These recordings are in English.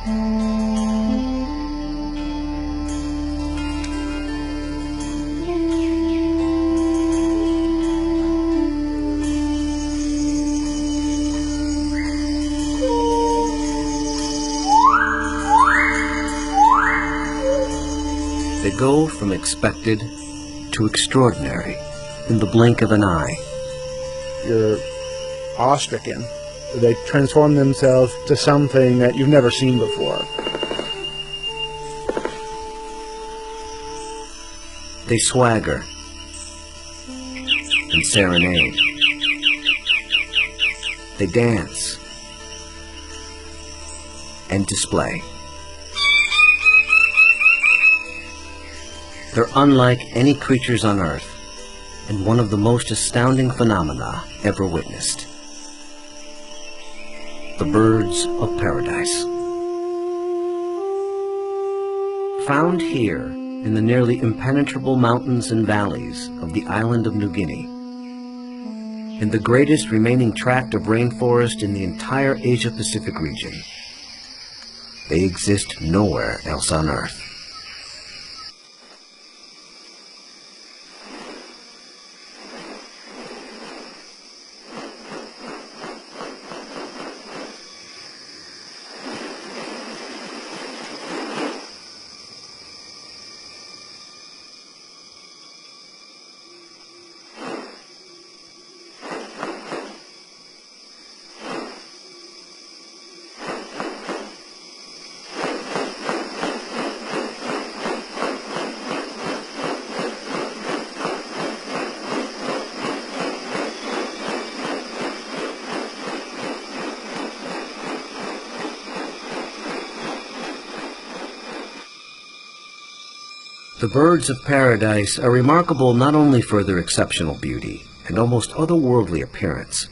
They go from expected to extraordinary in the blink of an eye. You're awe-stricken. They transform themselves to something that you've never seen before. They swagger and serenade. They dance and display. They're unlike any creatures on Earth, and one of the most astounding phenomena ever witnessed. The birds of paradise. Found here in the nearly impenetrable mountains and valleys of the island of New Guinea, in the greatest remaining tract of rainforest in the entire Asia-Pacific region, they exist nowhere else on Earth. The birds of paradise are remarkable not only for their exceptional beauty and almost otherworldly appearance,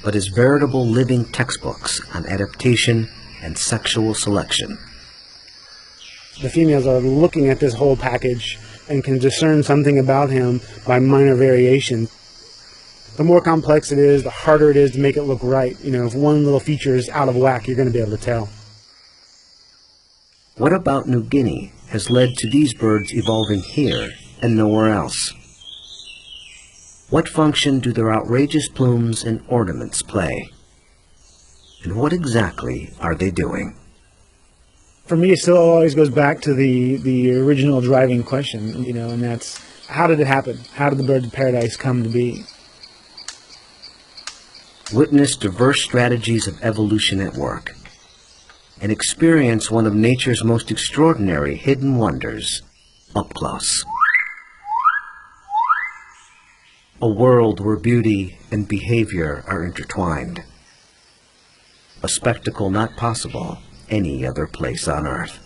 but as veritable living textbooks on adaptation and sexual selection. The females are looking at this whole package and can discern something about him by minor variation. The more complex it is, the harder it is to make it look right. You know, if one little feature is out of whack, you're going to be able to tell. What about New Guinea has led to these birds evolving here and nowhere else? What function do their outrageous plumes and ornaments play? And what exactly are they doing? For me, it still always goes back to the original driving question, you know, and that's, how did it happen? How did the birds of paradise come to be? Witness diverse strategies of evolution at work, and experience one of nature's most extraordinary hidden wonders up close. A world where beauty and behavior are intertwined. A spectacle not possible any other place on Earth.